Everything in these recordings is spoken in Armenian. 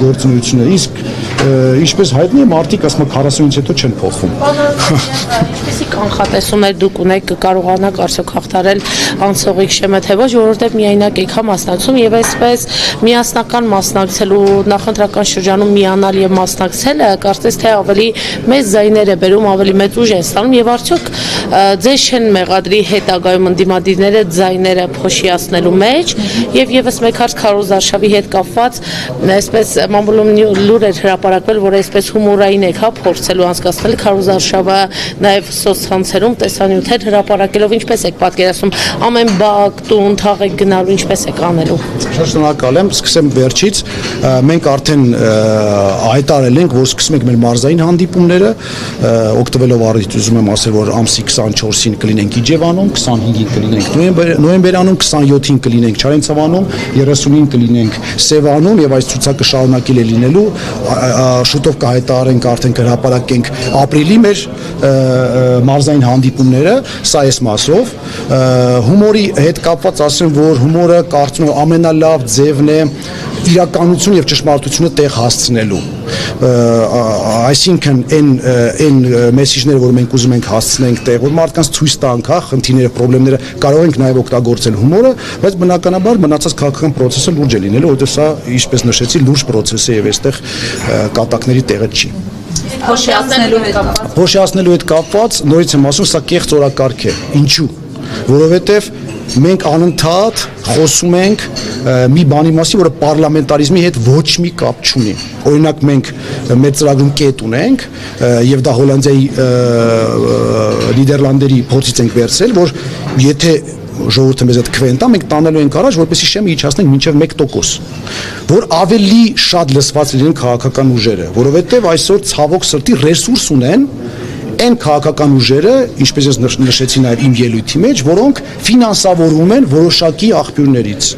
գործունեությունները, իսկ ինչպես հայտնի է, մարդիկ ասում են 40-ից հետո չեն փոխվում։ Ինչպեսի կանխատեսում եք դուք ունեք կարողանաք արդյոք հաղթարել անցողիկ շեմը, թե ոչ, որովհետև միայնակ եք մասնակցում եւ այսպես միասնական մասնակցելու նախընտրական շրջանում միանալ եւ մասնակցելը կարծես թե ավելի մեծ ձայներ է բերում, ավելի մեծ ուժ են ստանում եւ արդյոք ձեզ չեն մեղադրի հետագայում ընդդիմադիրները ձայները փոշիացնելու մեջ եւ եւս մեկ հարց Քարոզ Արշավի հետ կապված այսպես մամուլում լուր էր հրապարակվել, որ այսպես հումորային եք փորձելու անցկացնել Քարոզ Արշավը նաեւ սոցցանցերում տեսանյութեր հրապարակելով, ինչպես եք պատկերացնում ամեն բակ տուն թաղ եք գնալու, ինչպես եք անելու։ Շատ շնորհակալ եմ, սկսեմ վերջից, մենք արդեն հայտարարել ենք, որ սկսում ենք մեր մարզային հանդիպումները, օգտվելով առիթից ուզում եմ ասել, որ ամսի 24-ին կլինենք Իջևանում, 25-ին կլինենք նոյեմբերանում, 27-ին կլինենք Չարենցավանում, 30-ին կլինենք Սևանում եւ այս ցուցակը շարունակել է լինելու, շուտով կհայտարարենք արդեն կհրապարակենք ապրիլի մեր մարզային հանդիպումները, սա էս մասով, հումորի հետ կապված ասեմ, որ հումորը կարծում եմ ամենալավ ձևն է իրականություն եւ ճշմարտությունը տեղ հասցնելու, այսինքն այն մեսիջները, որ մենք ուզում ենք հասցնենք տեղ, որ մարդկանց ցույց տանք, խնդիրները, խնդիրները, կարող ենք նաեւ օգտագործել հումորը, բայց բնականաբար մնացած քաղաքական process-ը լուրջ է լինելու, որովհետեւ սա, ինչպես նշեցի, լուրջ process է եւ այստեղ կատակների տեղը չի։ Փոշիացնելու հետ կապված, նորից եմ ասում, սա կեղծ օրակարգ է։ Ինչու՞։ Որովհետեւ մենք անընդհատ խոսում ենք մի բանի մասին, որը պարլամենտարիզմի հետ ոչ մի կապ չունի։ Օրինակ մենք մեր ծրագրում կետ ունենք եւ դա Հոլանդիայի Նիդերլանդերի փորձից ենք վերցրել, որ եթե ժողովուրդը մեզ այդ քվենտա, մենք տանելու ենք առաջ, որպեսզի շեմը իջացնենք մինչև 1%, որ ավելի շատ լսված լինեն քաղաքական ուժերը, որովհետև այսօր ցավոք սրտի ռեսուրս ունեն այն քաղաքական ուժերը, ինչպես ես նշեցի նաև իմ ելույթի մեջ, որոնք ֆինանսավորվում են որոշակի աղբյուրներից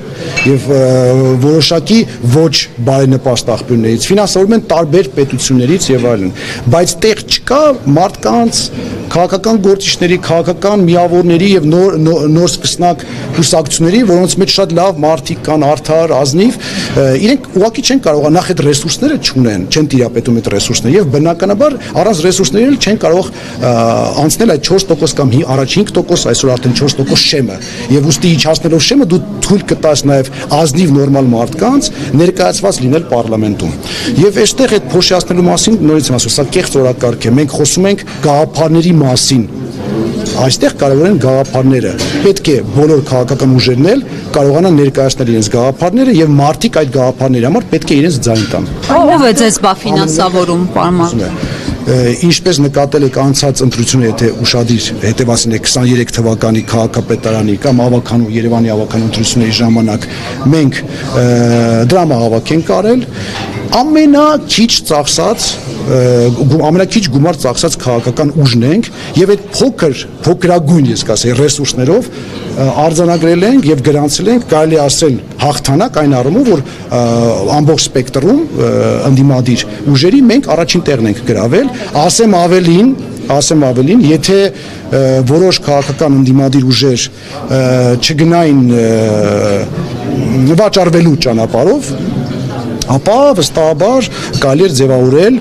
եւ որոշակի ոչ բարենպաստ աղբյուրներից, ֆինանսավորվում են տարբեր պետություններից եւ այլն, բայց տեղ չկա մարդկանց քաղաքական գործիչների, քաղաքական միավորների եւ նոր սկսնակ հուսակցությունների, որոնց մեջ շատ լավ մարդիկ կան, արդար, ազնիվ, իրենք ուղղակի չեն կարողանա նախ այդ ռեսուրսները չունեն, չեն տիրապետում այդ ռեսուրսները եւ բնականաբար առանց ռեսուրսների չեն կարող անցնել այդ 4% կամ առաջ 5%, այսօր արդեն 4% շեմը եւ ուստի իջացնելով շեմը դու թույլ կտաս նաեւ ազնիվ նորմալ մարդկանց ներկայացված լինել պարլամենտում եւ այստեղ այդ փոշիացնելու մասին նորից եմ ասում, սա կեղծ օրակարգ է, մենք խոսում ենք գաղափարների մասին, այստեղ կարևոր են գաղափարները, պետք է բոլոր քաղաքական ուժերն էլ կարողանան ներկայացնել իրենց գաղափարները եւ մարդիկ այդ գաղափարների համար պետք է իրենց ձայն տան։ Ո՞վ է ձեզ բա ֆինանսավորում, պարոն։ Ինչպես նկատել եք անցած ընտրությունը, եթե ուշադիր հետևացին եք 23 թվականի քաղաքապետարանի կամ ավականու Երևանի ավականու ընտրությունների ժամանակ մենք դրամահավաք ենք արել, ամենաքիչ ծախսած ամենաքիչ գումար ծախսած քաղաքական ուժն ենք եւ այդ փոքրագույն ես կասեի ռեսուրսներով արձանագրել ենք եւ գրանցել ենք, կարելի ասել հաղթանակ այն առումով, որ ամբողջ սպեկտրում ընդդիմադիր ուժերի մենք առաջին տեղն ենք գրավել, ասեմ ավելին, եթե որոշ քաղաքական ընդդիմադիր ուժեր չգնային վաճառվելու ճանապարհով, ապա վստահաբար կարելի էր ձևավորել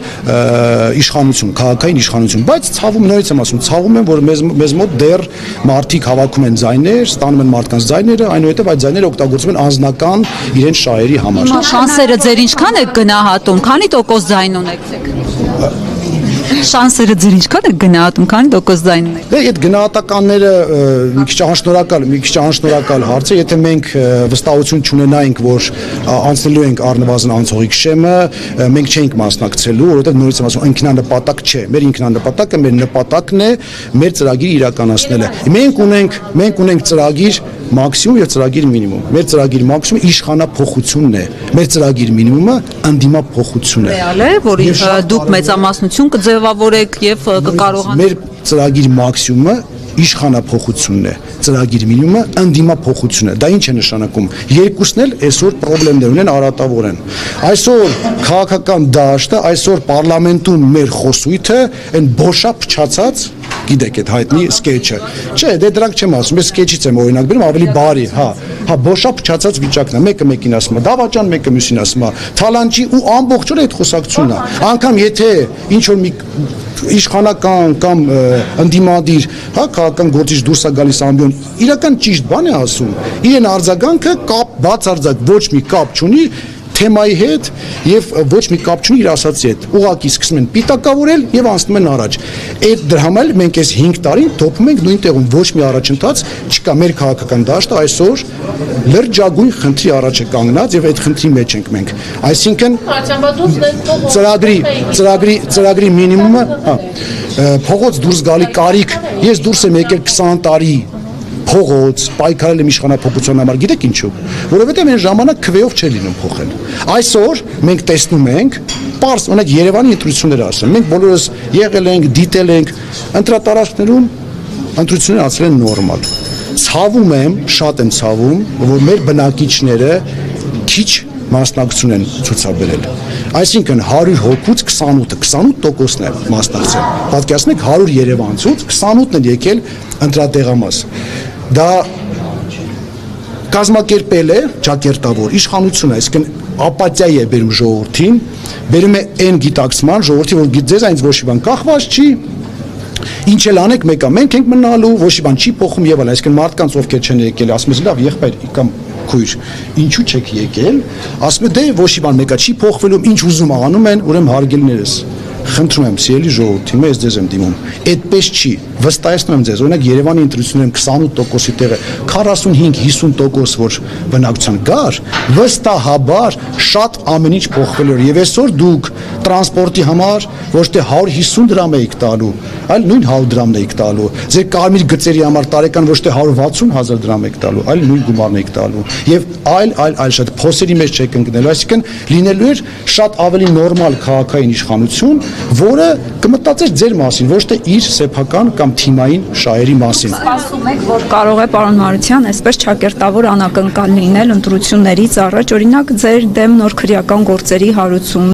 իշխանություն, քաղաքային իշխանություն, բայց նորից եմ ասում, ցավում եմ, որ մեզ մոտ դեռ մարդիկ հավաքում են ձայներ, ստանում են մարդկանց ձայները, այնուհետև այդ ձայները օգտագործվում են անձնական իրենց շահերի համար։ Շանսերը ձեր ինչքան եք գնահատում, քանի տոկոս ձայն ունեք։ Շանսերը ձեր ինչքան եք գնահատում, քանի տոկոս ձայն ունեք։ Դե այդ գնահատականները մի քիչ անշնորհակալ հարց է, եթե մենք վստահություն չունենայինք, որ անցնելու ենք առնվազն անցողիկ շեմը, մենք չէինք մասնակցելու, որովհետև նորից եմ ասում, ինքնանպատակ չէ, մեր ինքնանպատակը մեր նպատակն է մեր ծրագիրը իրականացնելը։ Մենք ունենք ծրագիր մաքսիմում եւ ծրագիր մինիմում։ Մեր ծրագիր մաքսիմումը իշխանափոխությունն է։ Մեր ծրագիր մինիմումը ընդդիմափոխությունն է։ Ռեալ է, որ դուք մեծամասնություն կձևավորեք եւ կկարողանաք։ Մեր ծրագիր մաքսիմումը իշխանափոխությունն է, ծրագիր մինիմումը ընդդիմափոխությունն է։ Դա ինչ է նշանակում։ Երկուսն էլ այսօր խնդիրներ ունեն, արատավոր են։ Այսօր քաղաքական դաշտը, այսօր պարլամենտում մեր խոսույթը այն բոշա փչացած, գիտեք այդ հայտնի սկեչը։ Չէ, դե դրանք չեմ ասում, ես սկեչից եմ օրինակ բերում, ավելի բարի, հա բոշա փչացած վիճակն է, մեկը մեկին ասում է դավաճան, մեկը մյուսին ասում է թալանչի ու ամբողջը այդ խոսակցությունն է, անգամ եթե ինչ որ մի իշխանական կամ ընդդիմադիր, հա, քաղաքական գործիչ դուրս է գալիս ամբիոն, իրական ճիշտ բան է ասում, իրեն արձագանքը կապ բացարձակ ոչ մի կապ չունի թեմայի հետ եւ ոչ մի կապ չունի իր ասածի հետ։ Ուղղակի սկսում են պիտակավորել եւ անցնում են առաջ։ Այդ դրա համար մենք այս 5 տարին թոփում ենք նույն տեղում, ոչ մի առաջընթաց չկա։ Մեր քաղաքական դաշտը այսօր լրջագույն խնդրի առաջ է կանգնած եւ այդ խնդրի մեջ ենք մենք։ Այսինքն ծրագրի մինիմումը, հա, փողոց դուրս գալի կարիք, ես դուրս եմ եկել 20 տարի փողոց, պայքարել եմ իշխանափոխության համար, գիտեք ինչու, որովհետև այն ժամանակ քվեով չէր լինում փոխել։ Այսօր մենք տեսնում ենք, պարզ, օրինակ Երևանի ընտրությունները ասեմ, մենք բոլորս եղել ենք, դիտել ենք, ընտրատարածքներում ընտրությունները անցել են նորմալ։ Ցավում եմ, շատ եմ ցավում, որ մեր բնակիչները քիչ մասնակցություն են ցուցաբերել։ Այսինքն 100 հոգուց 28%-ն է մասնակցել։ Պատկերացնեք 100 երևանցուց 28-ն են եկել ընտրատեղամաս։ Դա կազմակերպել է ճակերտավոր իշխանությունը, այսինքն ապաթիա է բերում ժողովրդին, բերում է այն գիտակցման ժողովրդի, որ ձեզ այնց ոչ մի բան կախված չի, ինչ էլ անեք մեկը մենք ենք մնալու, ոչ մի բան չի փոխում եւ այլն, այսինքն մարդկանց ովքեր չեն եկել, ասում են լավ եղբայր կամ քույր, ինչու չեք եկել, ասում են դե ոչ մի բան մեկը չի փոխվելու, ինչ ուզում անում են, ուրեմն հարգելիներս խնդրում եմ սիրելի ժողովրդի, ես ձեզ եմ դիմում, այդպես չի, վստահեցնում եմ ձեզ, օրինակ Երևանի ընտրություններում 28%-ի տեղը 45-50% որ բնակչության գար, վստահաբար շատ ամեն ինչ փոխվելու է եւ այսօր դուք տրանսպորտի համար ոչ թե 150 դրամ եք տալու, այլ նույն 100 դրամն եք տալու, ձեր կարմիր գծերի համար տարեկան ոչ թե 160,000 դրամ եք տալու, այլ նույն գումարն եք տալու եւ այլ շատ փոսերի մեջ չեք ընկնելու, այսինքն լինելու է շատ ավելի նորմալ քաղաքային իշխանություն, որը կմտածեր ձեր մասին, ոչ թե իր սեփական կամ թիմային շահերի մասին։ Սպասում եք, որ կարող է պարոն Մարության այսպես ճակերտավոր անակնկալ լինել ընտրություններից առաջ, օրինակ ձեր դեմ նոր քրեական գործերի հարուցում